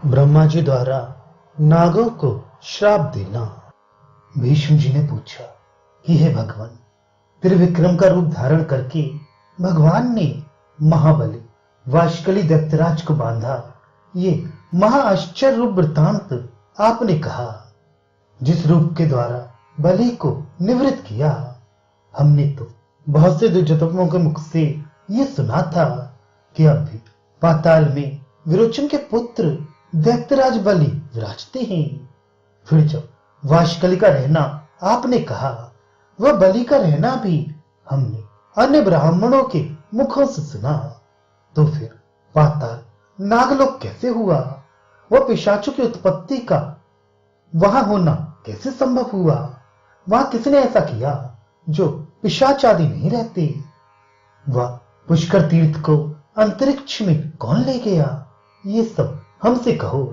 ब्रह्मा जी द्वारा नागों को श्राप देना। भीष्म जी ने पूछा कि हे भगवान, त्रिविक्रम का रूप धारण करके भगवान ने महाबली वाशकली दैत्यराज को बांधा। ये महाआश्चर्य रूप वृत्तांत आपने कहा। जिस रूप के द्वारा बलि को निवृत्त किया, हमने तो बहुत से दुर्जतमों के मुख से ये सुना था कि अब भी पाताल में विरोचन के पुत्र दैत्यराज बलि विराजते हैं। फिर जब वाशकली का रहना आपने कहा, वह बलि का रहना भी हमने अन्य ब्राह्मणों के मुखों से सुना। तो फिर पाताल नागलोक कैसे हुआ? वह पिशाचों की उत्पत्ति का वहां होना कैसे संभव हुआ? वहां किसने ऐसा किया जो पिशाच आदि नहीं रहते? वह पुष्कर तीर्थ को अंतरिक्ष में कौन ले गया? ये सब हमसे कहो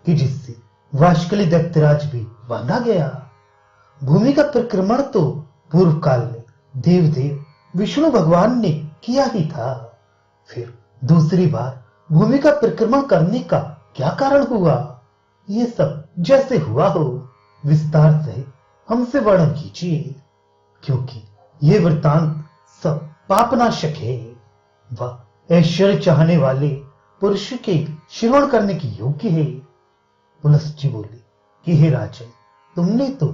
कि जिससे वाशकली दैत्यराज भी बांधा गया। भूमि का परिक्रमण तो पूर्व काल में देवदेव विष्णु भगवान ने किया ही था। फिर दूसरी बार भूमि का परिक्रमण करने का क्या कारण हुआ? ये सब जैसे हुआ हो विस्तार से हमसे वर्णन कीजिए, क्योंकि ये वृत्तांत सब पापनाशक है। वह ऐश्वर्य चाहने वाले पुरुष के श्रवण करने की योग्य है। पुलस्त्य बोले कि हे राजन, तुमने तो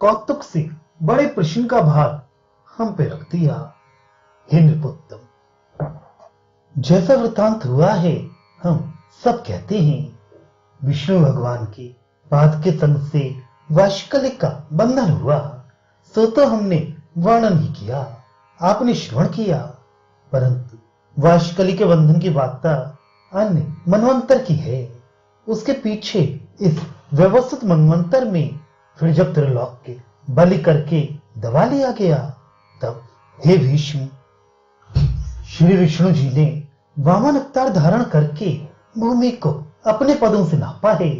कौतुक से बड़े प्रश्न का भार हम पे रख दिया। हे नृपोत्तम, जैसा वृत्तांत हुआ है हम सब कहते हैं। विष्णु भगवान के पाद के संग से वाशकली का बंधन हुआ, सो तो हमने वर्णन ही किया, आपने श्रवण किया। परंतु वाशकली के बंधन की वार्ता अन्य मनवंतर की है। उसके पीछे इस व्यवस्थित मनवंतर में फिर जब त्रिलोक के बलि करके दबा लिया गया, तब हे भीष्म, श्री विष्णु जी ने वामन अवतार धारण करके भूमि को अपने पदों से नापा है।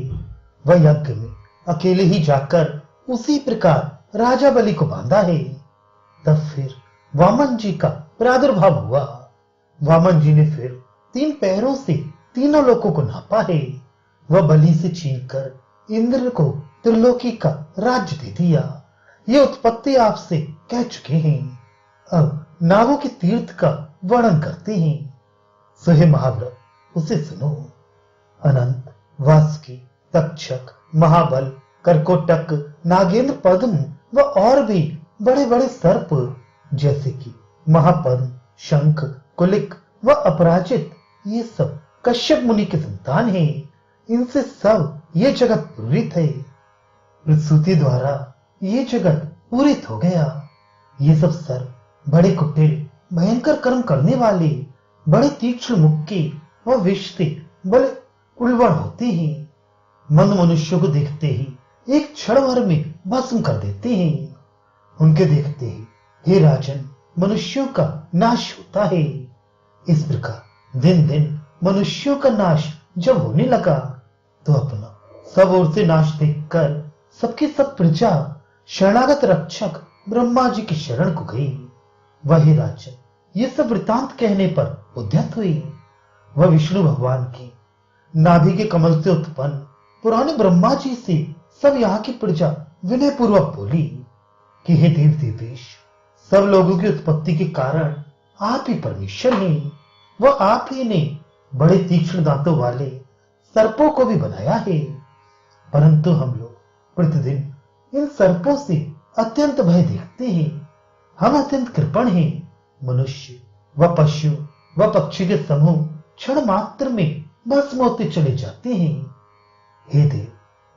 वह यज्ञ में अकेले ही जाकर उसी प्रकार राजा बलि को बांधा है। तब फिर वामन जी का प्रादुर्भाव हुआ। वामन जी ने फिर 3 पैरों से तीनों लोकों को नापा है। वह बलि से छीनकर इंद्र को त्रिलोकी का राज्य दे दिया। ये उत्पत्ति आपसे कह चुके हैं। अब नागों के तीर्थ का वर्णन करते हैं। सो हे महाव्रत, उसे सुनो। अनंत, वासुकी, तक्षक, महाबल, करकोटक, नागेंद्र, पद्म व और भी बड़े बड़े सर्प, जैसे कि महापद्म, शंख, कुलिक व अपराजित, ये सब कश्यप मुनि के संतान हैं। इनसे सब ये जगत पूरित है। प्रसूति द्वारा ये जगत पूरित हो गया। ये सब सर्प बड़े कुटिल, भयंकर कर्म करने वाले, बड़े तीक्ष्ण मुख के व विष से बड़े उल्बण होते हैं। मंद मनुष्यों को देखते ही एक क्षण भर में भस्म कर देते हैं। उनके देखते ही हे राजन, मनुष्यों का नाश होता है। इस प्रकार दिन दिन मनुष्यों का नाश जब होने लगा, तो अपना सब ओर से नाश देखकर सबकी सब प्रजा शरणागत रक्षक ब्रह्मा जी की शरण को गई। वही राजन ये सब वृतांत कहने पर उद्यत हुई। वह विष्णु भगवान की नाभि के कमल से उत्पन्न पुराने ब्रह्मा जी से सब यहाँ की प्रजा विनय पूर्वक बोली कि हे देव देवेश, सब लोगों की उत्पत्ति के कारण आप ही परमेश्वर हैं। वह आप ही ने बड़े तीक्ष्ण दांतों वाले सर्पों को भी बनाया है। परंतु हम लोग प्रतिदिन इन सर्पों से अत्यंत भय देखते हैं। हम अत्यंत कृपण हैं। मनुष्य व पशु व पक्षी के समूह क्षण मात्र में भस्म होते चले जाते हैं। हे देव,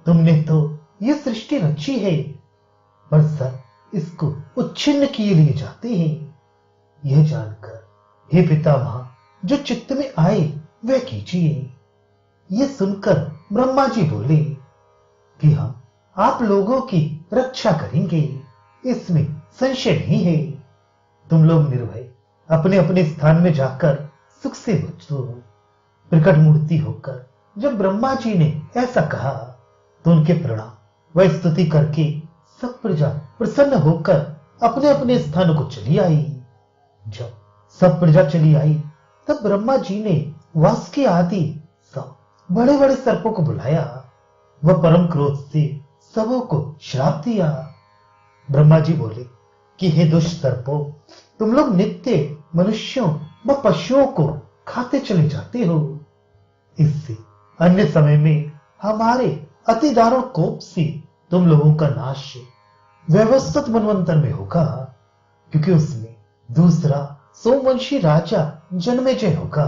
तुमने तो ये सृष्टि रची है, पर सब इसको उच्छिन्न किए लिए जाते हैं। यह जानकर हे पितामह, जो चित्त में आए वह कीजिए। ये सुनकर ब्रह्मा जी बोले कि हम आप लोगों की रक्षा करेंगे, इसमें संशय नहीं है। तुम लोग निर्भय अपने अपने स्थान में जाकर सुख से बचो। प्रकट मूर्ति होकर जब ब्रह्मा जी ने ऐसा कहा, तो उनके प्रणाम व स्तुति करके सब प्रजा प्रसन्न होकर अपने अपने स्थानों को चली आई। जब सब प्रजा चली आई, तब ब्रह्मा जी ने वासुकी आदि सब बड़े बड़े सर्पों को बुलाया। वह परम क्रोध से सबों को श्राप दिया। ब्रह्मा जी बोले कि हे दुष्ट सर्पों, तुम लोग नित्य मनुष्यों व पशुओं को खाते चले जाते हो। इससे अन्य समय में हमारे अति दारुण कोप से तुम लोगों का नाश व्यवस्थित मनवंतर में होगा, क्योंकि उसमें दूसरा सोमवंशी राजा जन्मेजय होगा।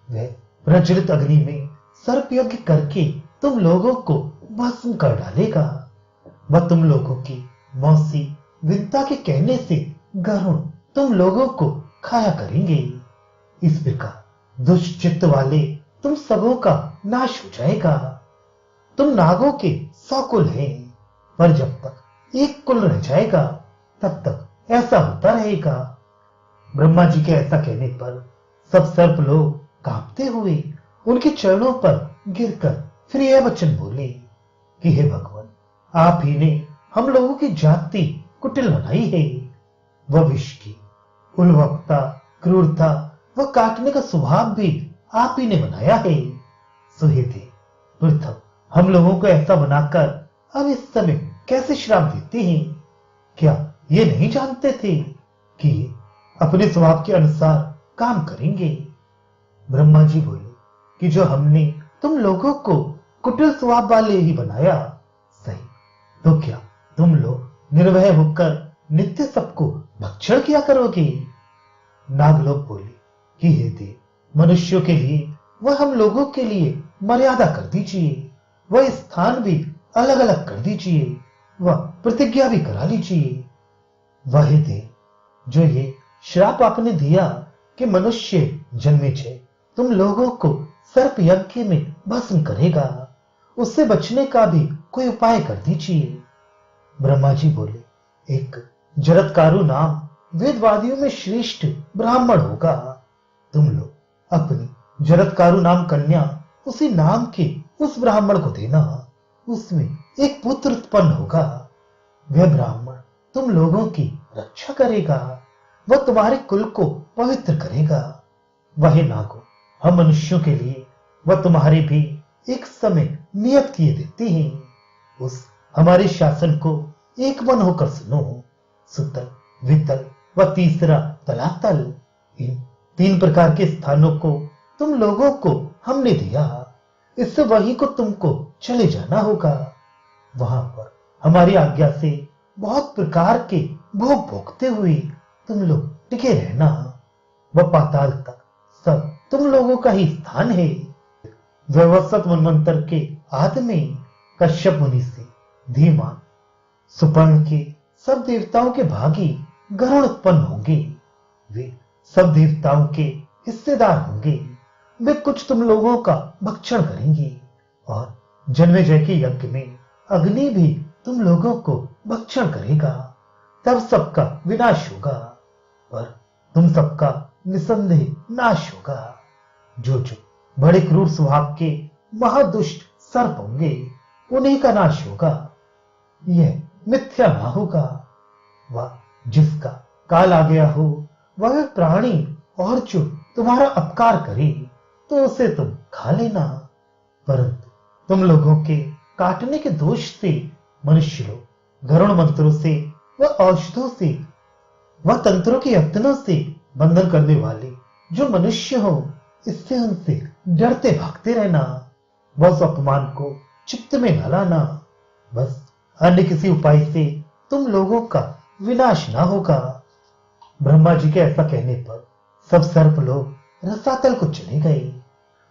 वह प्रज्वलित अग्नि में सर्प यज्ञ करके तुम लोगों को भस्म कर डालेगा। वह तुम लोगों की मौसी विंता के कहने से गरुण तुम लोगों को खाया करेंगे। इस प्रकार दुष्ट चित्त वाले तुम सबों का नाश हो जाएगा। तुम नागों के 100 कुल हैं, पर जब तक एक कुल रह जाएगा तब तक ऐसा होता रहेगा। ब्रह्मा जी के ऐसा कहने पर सब सर्प लोग कांपते हुए उनके चरणों पर गिरकर फिर यह वचन बोले कि हे भगवान, आप ही ने हम लोगों की जाति कुटिल बनाई है। वह विष की उल्वक्ता, क्रूरता व काटने का स्वभाव भी आप ही ने बनाया है। सुहेते पृथक हम लोगों को ऐसा बनाकर अब इस समय कैसे श्राप देते हैं? क्या ये नहीं जानते थे कि अपने स्वभाव के अनुसार काम करेंगे? ब्रह्मा जी बोले कि जो हमने तुम लोगों को कुटिल स्वभाव वाले ही बनाया सही, तो क्या तुम लोग निर्भय होकर नित्य सबको भक्षण किया करोगे? नागलोक बोले कि हे देव, मनुष्यों के लिए वह हम लोगों के लिए मर्यादा कर दीजिए, वह स्थान भी अलग अलग कर दीजिए, वह प्रतिज्ञा भी करा लीजिए। वह देव, जो ये श्राप आपने दिया कि मनुष्य जन्मेजय तुम लोगों को सर्प यज्ञ में भस्म करेगा, उससे बचने का भी कोई उपाय कर दीजिए। ब्रह्मा जी बोले, एक जरत्कारु नाम वेदवादियों में श्रेष्ठ ब्राह्मण होगा। तुम लोग अपनी जरत्कारु नाम कन्या उसी नाम के उस ब्राह्मण को देना, उसमें एक पुत्र उत्पन्न होगा। वह ब्राह्मण तुम लोगों की रक्षा करेगा, वह तुम्हारे कुल को पवित्र करेगा। वह नागो, हम मनुष्यों के लिए वह तुम्हारे भी एक समय नियत किए देते हैं। उस हमारे शासन को एक मन होकर सुनो। सुतल, वितल व तीसरा तलातल, इन 3 प्रकार के स्थानों को तुम लोगों को हमने दिया। इससे वहीं को तुमको चले जाना होगा। वहां पर हमारी आज्ञा से बहुत प्रकार के भोग भोगते हुए तुम लोग टिके रहना। वह पाताल तक सब तुम लोगों का ही स्थान है। व्यवस्थित मनवंतर के आदि में कश्यप मुनि से धीमान सुपर्ण के सब देवताओं के भागी गरुण उत्पन्न होंगे। वे सब देवताओं के हिस्सेदार होंगे। वे कुछ तुम लोगों का भक्षण करेंगे और जन्मेजय के यज्ञ में अग्नि भी तुम लोगों को भक्षण करेगा। तब सबका विनाश होगा, पर तुम सबका निसंदेह नाश होगा। जो जो बड़े क्रूर स्वभाव के महादुष्ट सर्प होंगे, उन्हीं का नाश होगा। यह मिथ्या ना होगा। वह जिसका काल आ गया हो, वह प्राणी और जो तुम्हारा अपकार करे तो उसे तुम खा लेना। परंतु तुम लोगों के काटने के दोष से मनुष्य लोग गरुण मंत्रों से व औषधों से व तंत्रों के यत्नों से बंधन करने वाले जो मनुष्य हो, इससे उनसे डरते भागते रहना। बस अपमान को चित्त में न लाना। बस अन्य किसी उपाय से तुम लोगों का विनाश ना होगा। ब्रह्मा जी के ऐसा कहने पर सब सर्प लोग रसातल को चले गए।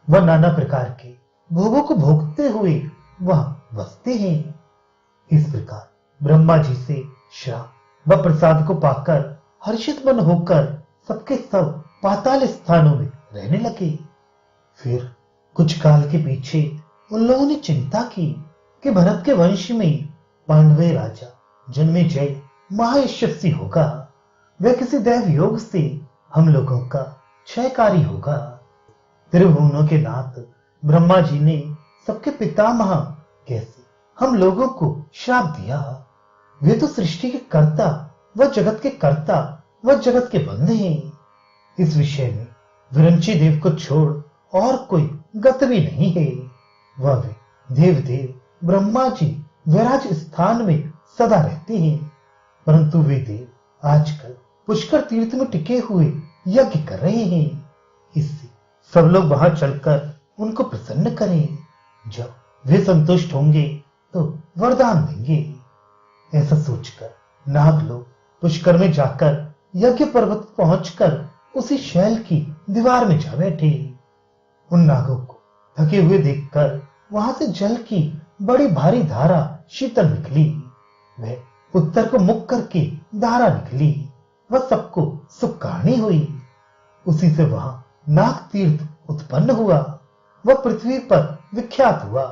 वह नाना प्रकार के भोगों को भोगते हुए वहां बसते हैं। इस प्रकार ब्रह्मा जी से श्राप व प्रसाद को पाकर हर्षित मन होकर सबके सब पाताल स्थानों में रहने लगे। फिर कुछ काल के पीछे उन लोगों ने चिंता की कि भरत के वंश में पांडवे राजा जन्मेजय महायशस्वी होगा। वह किसी दैव योग से हम लोगों का क्षयकारी होगा। त्रिभुवनों के नाथ ब्रह्मा जी ने सबके पितामह कैसे हम लोगों को श्राप दिया। वे तो सृष्टि के कर्ता व जगत के कर्ता व जगत के बंधे हैं। इस विषय में विरंची देव को छोड़ और कोई गत भी नहीं है। वह वे देवदेव ब्रह्मा जी विराज स्थान में सदा रहते हैं, परंतु वे देव आजकल पुष्कर तीर्थ में टिके हुए यज्ञ कर रहे हैं। इससे सब लोग वहां चलकर उनको प्रसन्न करें। जब वे संतुष्ट होंगे तो वरदान देंगे। ऐसा सोचकर नाग लोग पुष्कर में जाकर यज्ञ पर्वत पहुंचकर उसी शैल की दीवार में जा बैठे। उन नागों को थके हुए देखकर वहां से जल की बड़ी भारी धारा शीतल निकली। वह उत्तर को मुख करके धारा निकली। वह सबको सुखानी हुई। उसी से वहां नाग तीर्थ उत्पन्न हुआ। वह पृथ्वी पर विख्यात हुआ।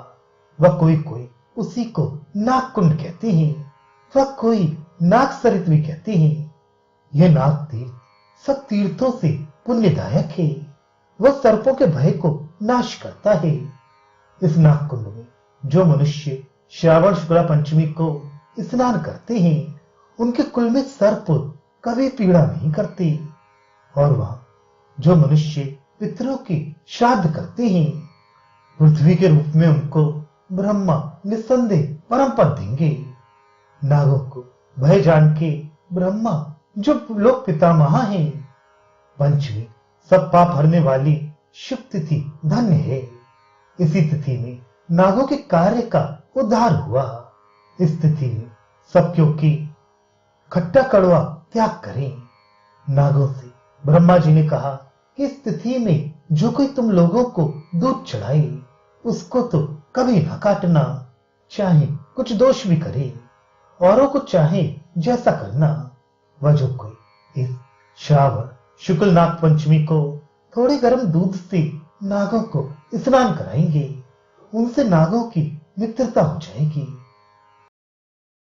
वह कोई कोई उसी को नागकुंड कहते हैं, वह कोई नाग सरित भी कहते हैं। यह नाग तीर्थ सब तीर्थों से पुण्यदायक है। वह सर्पों के भय को नाश करता है। इस नागकुंड में जो मनुष्य श्रावण शुक्ला पंचमी को स्नान करते हैं, उनके कुल में सर्प कभी पीड़ा नहीं करते। और वहां जो मनुष्य पितरों की श्राद्ध करते हैं, पृथ्वी के रूप में उनको ब्रह्मा निस्संदेह परम पद देंगे। नागों को भय जान के ब्रह्मा जो लोक पितामह हैं, पंचमी सब पाप हरने वाली शुभ तिथि धन्य है। इसी तिथि में नागों के कार्य का उद्धार हुआ। इस तिथि में सब क्योंकि खट्टा कड़वा त्याग करें। नागों से ब्रह्मा जी ने कहा कि इस तिथि में जो कोई तुम लोगों को दूध चढ़ाए, उसको तो कभी ना काटना, चाहे कुछ दोष भी करे, औरों को चाहे जैसा करना। वह जो कोई इस श्रावण शुक्ल नाग पंचमी को थोड़े गर्म दूध से नागों को स्नान कराएंगे, उनसे नागों की मित्रता हो जाएगी।